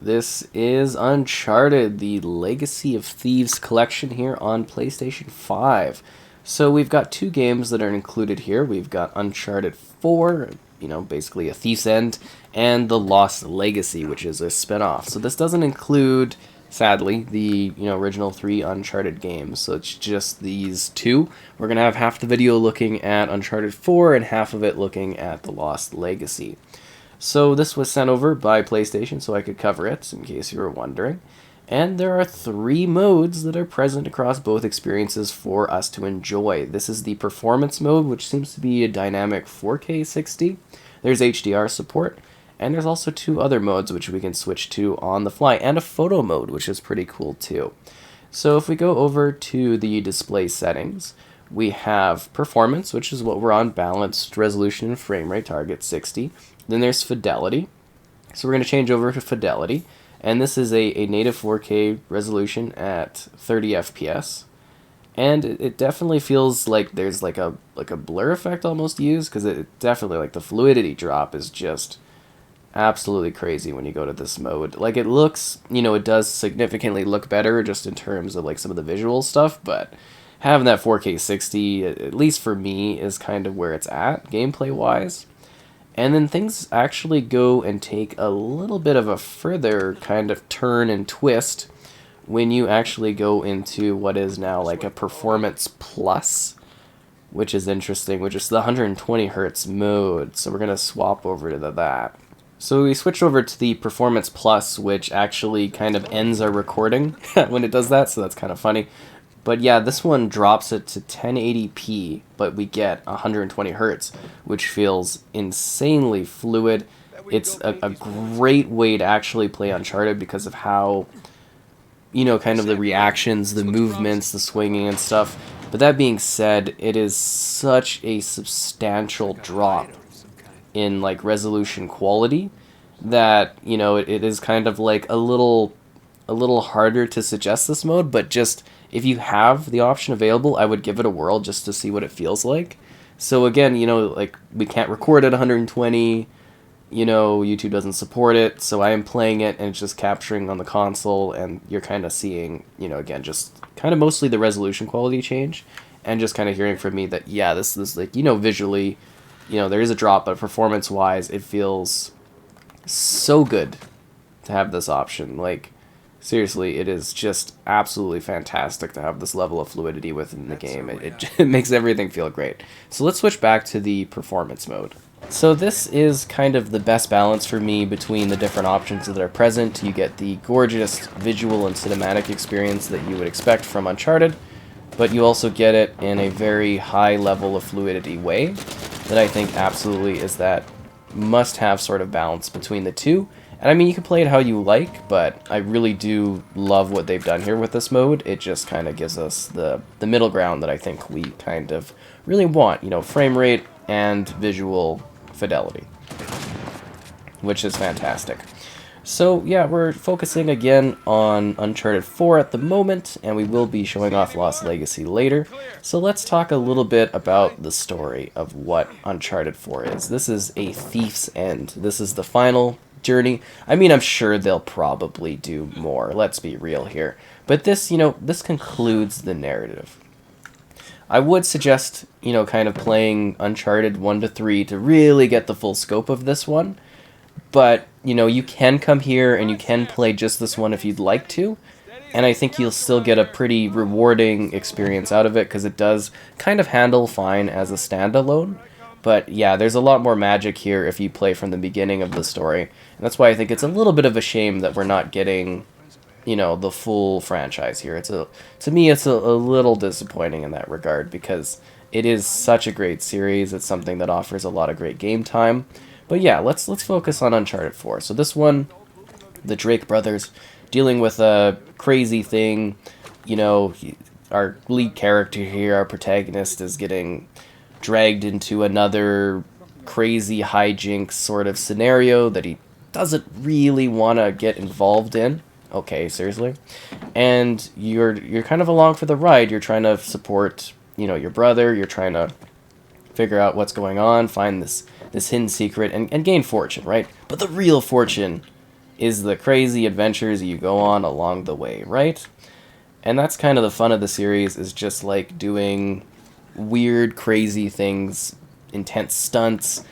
This is Uncharted, the Legacy of Thieves collection here on PlayStation 5. So we've got two games that are included here. We've got Uncharted 4, basically a Thief's End, and The Lost Legacy, which is a spin-off. So this doesn't include, sadly, the original three Uncharted games. So it's just these two. We're going to have half the video looking at Uncharted 4 and half of it looking at The Lost Legacy. So this was sent over by PlayStation so I could cover it, in case you were wondering. And there are three modes that are present across both experiences for us to enjoy. This is the performance mode, which seems to be a dynamic 4K 60. There's HDR support, and there's also two other modes which we can switch to on the fly, and a photo mode, which is pretty cool too. So if we go over to the display settings, we have performance, which is what we're on, balanced resolution and frame rate, target 60. Then there's fidelity. So we're going to change over to fidelity. And this is a native 4K resolution at 30 FPS. And it definitely feels like there's like a blur effect almost used, because it definitely, like, the fluidity drop is just absolutely crazy when you go to this mode. Like, it looks, it does significantly look better just in terms of like some of the visual stuff, but having that 4K 60, at least for me, is kind of where it's at gameplay wise. And then things actually go and take a little bit of a further kind of turn and twist when you actually go into what is now like a performance plus, which is interesting, which is the 120 hertz mode. So we're going to swap over to that. So we switched over to the performance plus, which actually kind of ends our recording when it does that, so that's kind of funny. But yeah, this one drops it to 1080p, but we get 120 hertz, which feels insanely fluid. It's a great way to actually play Uncharted because of how, kind of the reactions, the movements, the swinging and stuff. But that being said, it is such a substantial drop in like resolution quality that, it is kind of like a little harder to suggest this mode, but just if you have the option available, I would give it a whirl just to see what it feels like. So again, like, we can't record at 120, YouTube doesn't support it, so I am playing it and it's just capturing on the console, and you're kind of seeing, again, just kind of mostly the resolution quality change, and just kind of hearing from me that, yeah, this is like, visually, there is a drop, but performance-wise, it feels so good to have this option. Like, seriously, it is just absolutely fantastic to have this level of fluidity within the game. It makes everything feel great. So let's switch back to the performance mode. So this is kind of the best balance for me between the different options that are present. You get the gorgeous visual and cinematic experience that you would expect from Uncharted, but you also get it in a very high level of fluidity way that I think absolutely is that must-have sort of balance between the two. And I mean, you can play it how you like, but I really do love what they've done here with this mode. It just kind of gives us the middle ground that I think we kind of really want, frame rate and visual fidelity, which is fantastic. So yeah, we're focusing again on Uncharted 4 at the moment, and we will be showing off Lost Legacy later. So let's talk a little bit about the story of what Uncharted 4 is. This is a Thief's End. This is the final journey. I mean, I'm sure they'll probably do more, let's be real here. But this, this concludes the narrative. I would suggest, kind of playing Uncharted 1 to 3 to really get the full scope of this one. But, you can come here and you can play just this one if you'd like to. And I think you'll still get a pretty rewarding experience out of it, because it does kind of handle fine as a standalone. But yeah, there's a lot more magic here if you play from the beginning of the story. And that's why I think it's a little bit of a shame that we're not getting, the full franchise here. To me, it's a little disappointing in that regard, because it is such a great series. It's something that offers a lot of great game time. But yeah, let's focus on Uncharted 4. So this one, the Drake brothers dealing with a crazy thing. Our lead character here, our protagonist, is getting dragged into another crazy hijinks sort of scenario that he doesn't really want to get involved in. Okay, seriously. And you're kind of along for the ride. You're trying to support, your brother. You're trying to figure out what's going on, find this hidden secret, and gain fortune, right? But the real fortune is the crazy adventures you go on along the way, right? And that's kind of the fun of the series, is just like doing weird, crazy things, intense stunts,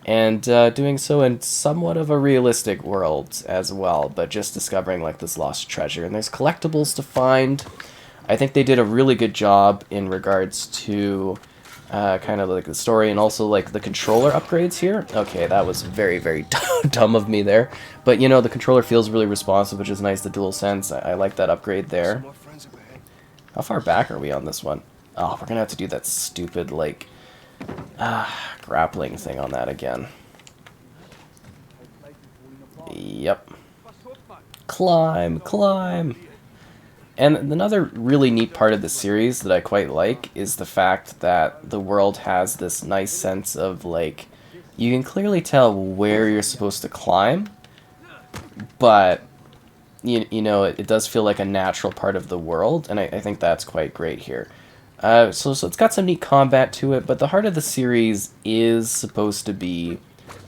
and doing so in somewhat of a realistic world as well, but just discovering like this lost treasure. And there's collectibles to find. I think they did a really good job in regards to kind of like the story and also like the controller upgrades here. Okay, that was very, very dumb of me there. But you know, the controller feels really responsive, which is nice, the DualSense. I like that upgrade there. How far back are we on this one? Oh, we're gonna have to do that stupid, like, grappling thing on that again. Yep. Climb, climb! And another really neat part of the series that I quite like is the fact that the world has this nice sense of, like, you can clearly tell where you're supposed to climb, but you know, it does feel like a natural part of the world, and I think that's quite great here. So it's got some neat combat to it, but the heart of the series is supposed to be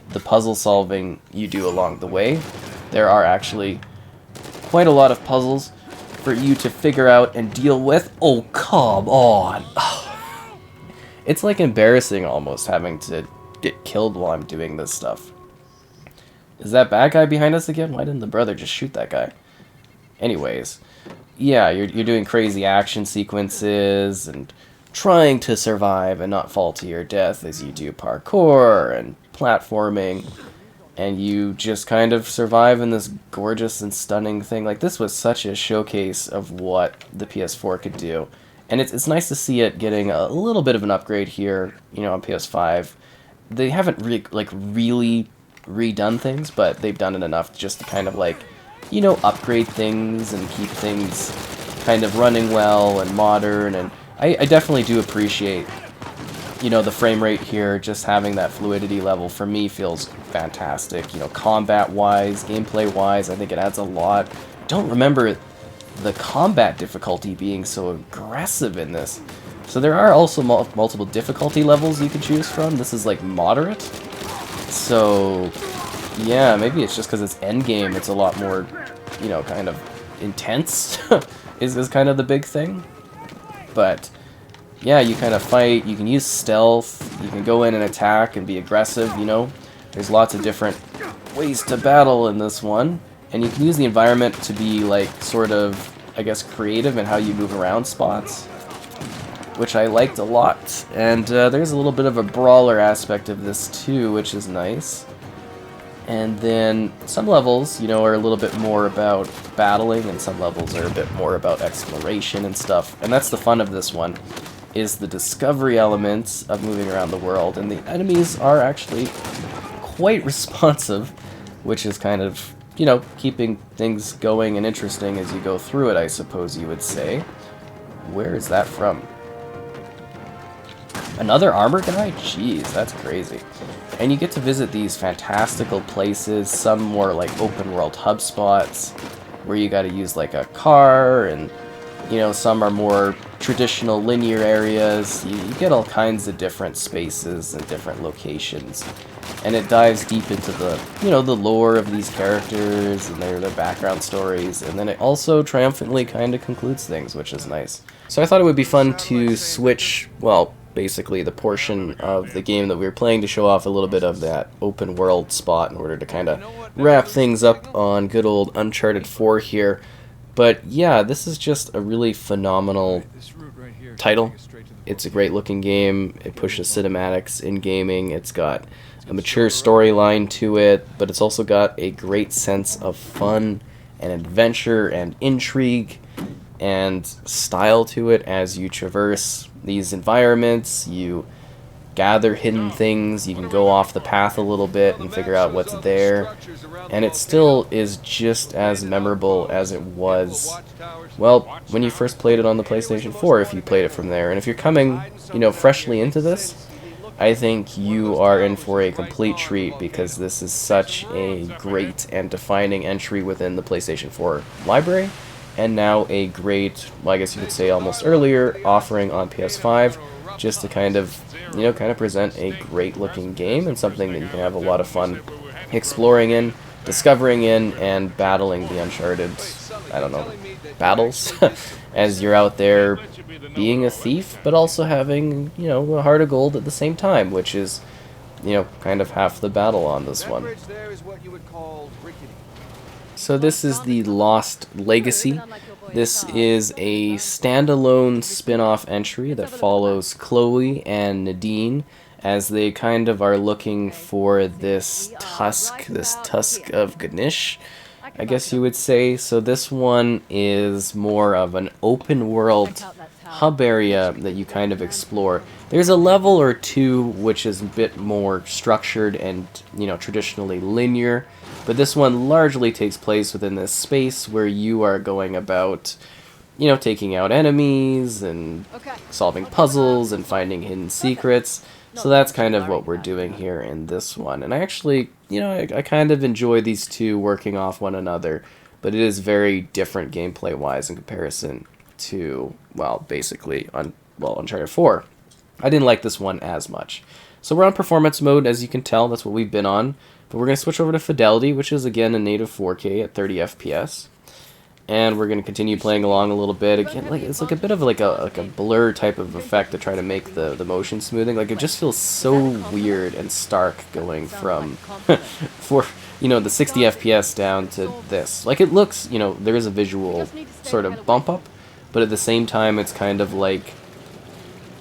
the puzzle solving you do along the way. There are actually quite a lot of puzzles for you to figure out and deal with. Oh, come on! It's like embarrassing almost having to get killed while I'm doing this stuff. Is that bad guy behind us again? Why didn't the brother just shoot that guy? Anyways, yeah, you're doing crazy action sequences and trying to survive and not fall to your death as you do parkour and platforming, and you just kind of survive in this gorgeous and stunning thing. Like, this was such a showcase of what the PS4 could do, and it's nice to see it getting a little bit of an upgrade here, you know, on PS5. They haven't really redone things, but they've done it enough just to kind of like, you know, upgrade things and keep things kind of running well and modern. And I definitely do appreciate, you know, the frame rate here. Just having that fluidity level for me feels fantastic. You know, combat-wise, gameplay-wise, I think it adds a lot. Don't remember the combat difficulty being so aggressive in this. So there are also multiple difficulty levels you can choose from. This is like moderate. So yeah, maybe it's just because it's endgame, it's a lot more, you know, kind of intense, is kind of the big thing. But yeah, you kind of fight, you can use stealth, you can go in and attack and be aggressive, you know. There's lots of different ways to battle in this one. And you can use the environment to be, like, sort of, I guess, creative in how you move around spots, which I liked a lot. And there's a little bit of a brawler aspect of this too, which is nice. And then some levels, you know, are a little bit more about battling, and some levels are a bit more about exploration and stuff. And that's the fun of this one, is the discovery elements of moving around the world. And the enemies are actually quite responsive, which is kind of, you know, keeping things going and interesting as you go through it, I suppose you would say. Where is that from? Another armor guy? Jeez, that's crazy. And you get to visit these fantastical places, some more like open world hub spots, where you gotta use like a car, and you know, some are more traditional linear areas. You get all kinds of different spaces and different locations. And it dives deep into the, you know, the lore of these characters and their background stories, and then it also triumphantly kind of concludes things, which is nice. So I thought it would be fun to switch, well, basically the portion of the game that we were playing to show off a little bit of that open world spot in order to kind of wrap things up on good old Uncharted 4 here. But yeah, this is just a really phenomenal title. It's a great looking game. It pushes cinematics in gaming. It's got a mature storyline to it, but it's also got a great sense of fun and adventure and intrigue and style to it as you traverse these environments. You gather hidden things, you can go off the path a little bit and figure out what's there, and it still is just as memorable as it was, well, when you first played it on the PlayStation 4, if you played it from there. And if you're coming, you know, freshly into this, I think you are in for a complete treat, because this is such a great and defining entry within the PlayStation 4 library, and now a great, well, I guess you could say almost earlier, offering on PS5, just to kind of, you know, kind of present a great looking game and something that you can have a lot of fun exploring in. discovering in and battling the Uncharted, I don't know, battles, as you're out there being a thief, but also having, a heart of gold at the same time, which is, kind of half the battle on this one. So this is the Lost Legacy. This is a standalone spin-off entry that follows Chloe and Nadine as they kind of are looking for this tusk of Ganesh, I guess you would say. So this one is more of an open world hub area that you kind of explore. There's a level or two which is a bit more structured and, traditionally linear, but this one largely takes place within this space where you are going about, taking out enemies and solving puzzles and finding hidden secrets. So that's kind of what we're doing here in this one. And I actually, I kind of enjoy these two working off one another, but it is very different gameplay-wise in comparison to, well, basically, Uncharted 4. I didn't like this one as much. So we're on performance mode, as you can tell, that's what we've been on. But we're going to switch over to fidelity, which is, again, a native 4K at 30 FPS. And we're going to continue playing along a little bit. Again, it's like a bit of like a blur type of effect to try to make the motion smoothing. Like, it just feels so weird and stark going from the 60 FPS down to this. Like, it looks, there is a visual sort of bump up, but at the same time it's kind of like,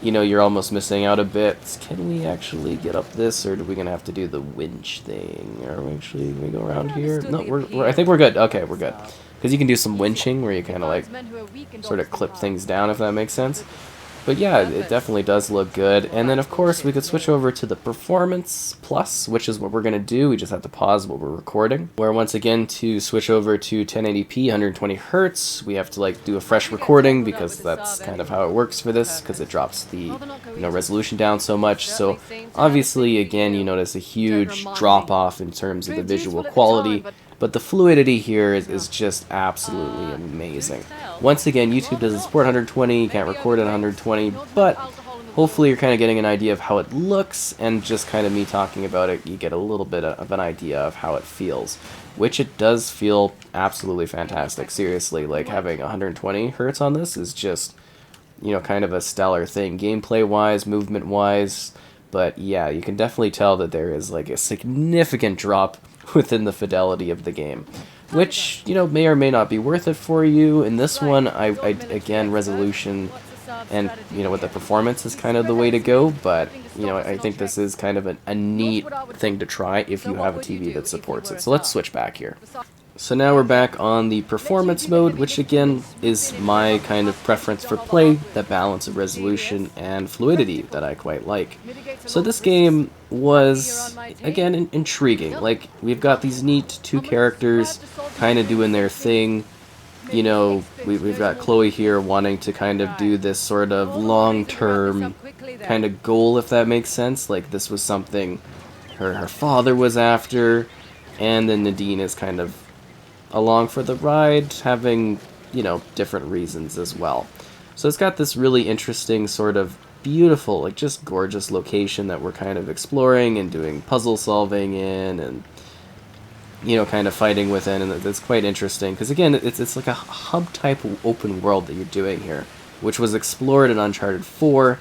you're almost missing out a bit. Can we actually get up this, or are we going to have to do the winch thing? Are we actually going to go around here? No, I think we're good. Okay, we're good. Because you can do some winching where you kind of like sort of clip things down, if that makes sense. But yeah, it definitely does look good. And then of course we could switch over to the Performance Plus, which is what we're going to do. We just have to pause what we're recording. Where once again, to switch over to 1080p 120 Hertz, we have to like do a fresh recording, because that's kind of how it works for this, because it drops the resolution down so much. So obviously, again, you notice a huge drop off in terms of the visual quality. But the fluidity here is just absolutely amazing. Once again, YouTube doesn't support 120, you can't record at 120, but hopefully you're kind of getting an idea of how it looks, and just kind of me talking about it, you get a little bit of an idea of how it feels. Which it does feel absolutely fantastic. Seriously, like having 120 Hertz on this is just, kind of a stellar thing. Gameplay-wise, movement-wise, but yeah, you can definitely tell that there is like a significant drop within the fidelity of the game, which, may or may not be worth it for you. In this one, I again, resolution and, with the performance is kind of the way to go, but, I think this is kind of a neat thing to try if you have a TV that supports it. So let's switch back here. So now we're back on the performance mode, which again is my kind of preference for play, that balance of resolution and fluidity that I quite like. So this game was, again, intriguing. Like, we've got these neat two characters kind of doing their thing. We've got Chloe here wanting to kind of do this sort of long-term kind of goal, if that makes sense. Like, this was something her father was after, and then Nadine is kind of along for the ride, having, different reasons as well. So it's got this really interesting sort of beautiful, like just gorgeous location that we're kind of exploring and doing puzzle solving in, and, kind of fighting within, and it's quite interesting, because again, it's like a hub-type open world that you're doing here, which was explored in Uncharted 4,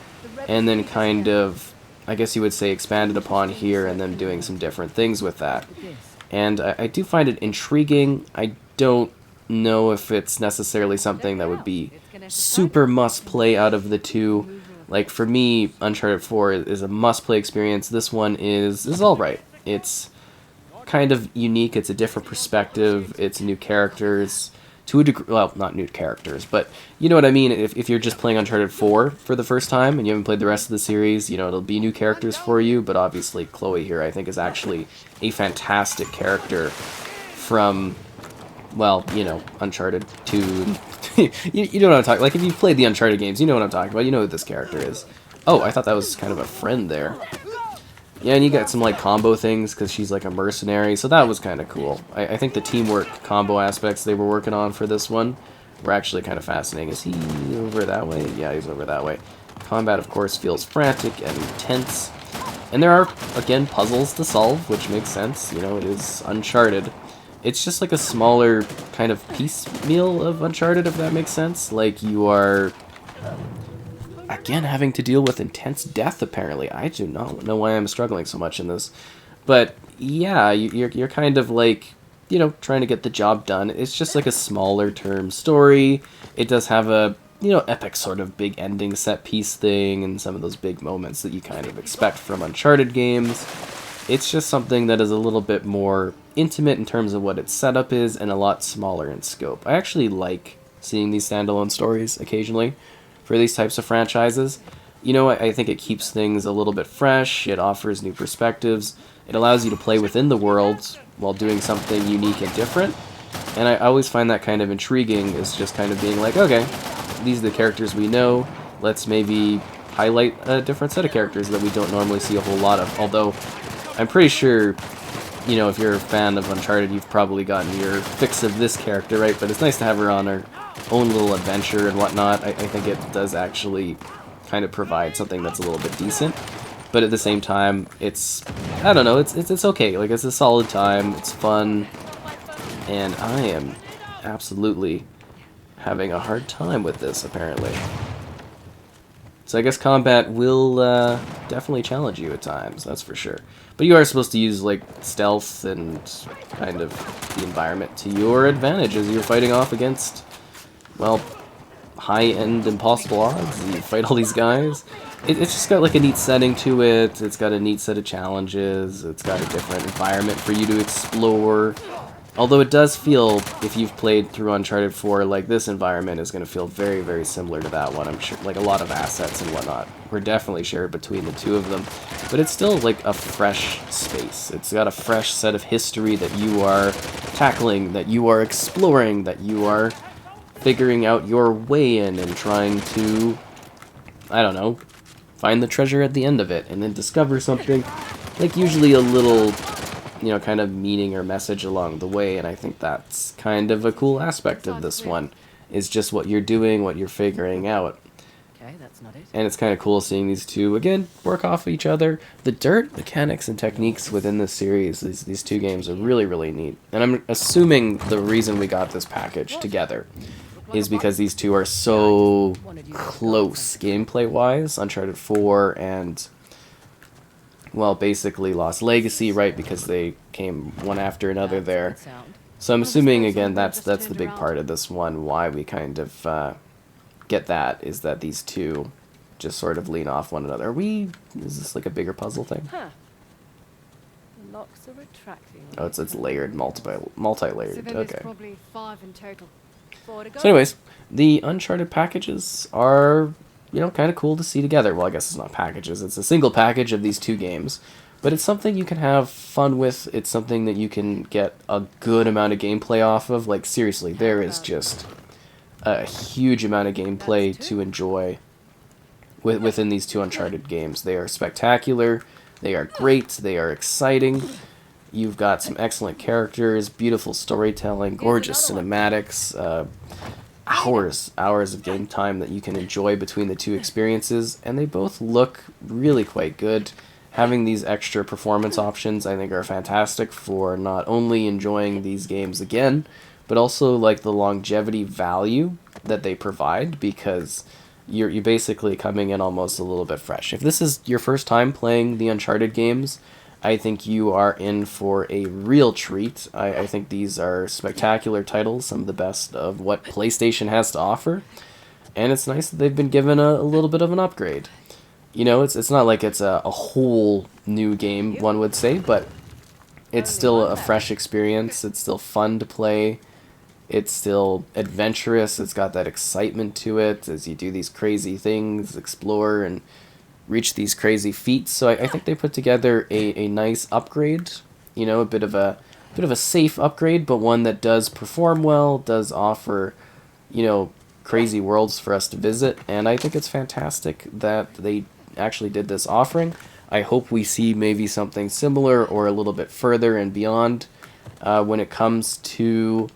and then kind of, I guess you would say, expanded upon here, and then doing some different things with that. And I do find it intriguing. I don't know if it's necessarily something that would be super must-play out of the two. Like, for me, Uncharted 4 is a must-play experience. This one is alright. It's kind of unique. It's a different perspective. It's new characters. To a degree, well, not new characters, but you know what I mean. If you're just playing Uncharted 4 for the first time and you haven't played the rest of the series, it'll be new characters for you. But obviously, Chloe here, I think, is actually a fantastic character from, well, Uncharted 2. you know what I'm talking. Like, if you've played the Uncharted games, you know what I'm talking about. You know who this character is. Oh, I thought that was kind of a friend there. Yeah, and you got some, like, combo things, because she's, like, a mercenary, so that was kind of cool. I think the teamwork combo aspects they were working on for this one were actually kind of fascinating. Is he over that way? Yeah, he's over that way. Combat, of course, feels frantic and intense. And there are, again, puzzles to solve, which makes sense. It is Uncharted. it's just like a smaller kind of piecemeal of Uncharted, if that makes sense. Like, you are, again, having to deal with intense death, apparently. I do not know why I'm struggling so much in this. But, yeah, you're kind of like, trying to get the job done. It's just like a smaller term story. It does have a, epic sort of big ending set piece thing and some of those big moments that you kind of expect from Uncharted games. It's just something that is a little bit more intimate in terms of what its setup is and a lot smaller in scope. I actually like seeing these standalone stories occasionally for these types of franchises. I think it keeps things a little bit fresh, it offers new perspectives, it allows you to play within the world while doing something unique and different. And I always find that kind of intriguing, is just kind of being like, okay, these are the characters we know, let's maybe highlight a different set of characters that we don't normally see a whole lot of. Although, I'm pretty sure, if you're a fan of Uncharted, you've probably gotten your fix of this character, right? But it's nice to have her on her own little adventure and whatnot. I think it does actually kind of provide something that's a little bit decent. But at the same time, it's, I don't know, it's okay. Like, it's a solid time, it's fun, and I am absolutely having a hard time with this, apparently. So I guess combat will definitely challenge you at times, that's for sure. But you are supposed to use, like, stealth and kind of the environment to your advantage as you're fighting off against, well, high-end impossible odds. You fight all these guys. It's just got, like, a neat setting to it. It's got a neat set of challenges. It's got a different environment for you to explore. Although it does feel, if you've played through Uncharted 4, like, this environment is going to feel very, very similar to that one. I'm sure, like, a lot of assets and whatnot were definitely shared between the two of them. But it's still, like, a fresh space. It's got a fresh set of history that you are tackling, that you are exploring, that you are figuring out your way in and trying to, I don't know, find the treasure at the end of it and then discover something, like, usually a little, kind of meaning or message along the way. And I think that's kind of a cool aspect of this one, is just what you're doing, what you're figuring out. Okay, that's not it. And it's kind of cool seeing these two, again, work off each other. The dirt mechanics and techniques within this series, these two games, are really, really neat. And I'm assuming the reason we got this package together is because these two are so close gameplay-wise. Uncharted 4 and, well, basically Lost Legacy, right? Because they came one after another there. So I'm assuming, again, that's the big part of this one, why we kind of get that, is that these two just sort of lean off one another. Is this like a bigger puzzle thing? Huh. The locks are retracting. Oh, it's layered, multi-layered. So then Okay. there's probably 5 in total. 4 to go. So anyways, the Uncharted packages are, kind of cool to see together. Well, I guess it's not packages. It's a single package of these two games. But it's something you can have fun with. It's something that you can get a good amount of gameplay off of. Like, seriously, there is just a huge amount of gameplay to enjoy within these two Uncharted games. They are spectacular. They are great. They are exciting. You've got some excellent characters, beautiful storytelling, gorgeous cinematics, hours of game time that you can enjoy between the two experiences, and they both look really quite good. Having these extra performance options, I think, are fantastic for not only enjoying these games again, but also, like, the longevity value that they provide, because you're basically coming in almost a little bit fresh. If this is your first time playing the Uncharted games, I think you are in for a real treat. I think these are spectacular titles, some of the best of what PlayStation has to offer. And it's nice that they've been given a little bit of an upgrade. It's not like it's a whole new game, one would say, but it's still a fresh experience. It's still fun to play. It's still adventurous. It's got that excitement to it as you do these crazy things, explore, and reach these crazy feats. So I think they put together a nice upgrade, a bit of a safe upgrade, but one that does perform well, does offer, crazy worlds for us to visit. And I think it's fantastic that they actually did this offering. I hope we see maybe something similar or a little bit further and beyond when it comes to,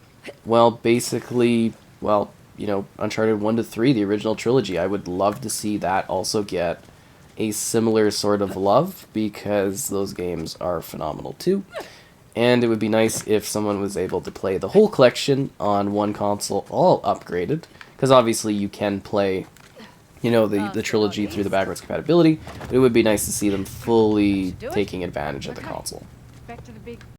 well, basically, Uncharted 1 to 3, the original trilogy. I would love to see that also get a similar sort of love, because those games are phenomenal too. And it would be nice if someone was able to play the whole collection on one console, all upgraded, because obviously you can play, you know, the trilogy through the backwards compatibility. But it would be nice to see them fully taking advantage of the console. Back to the big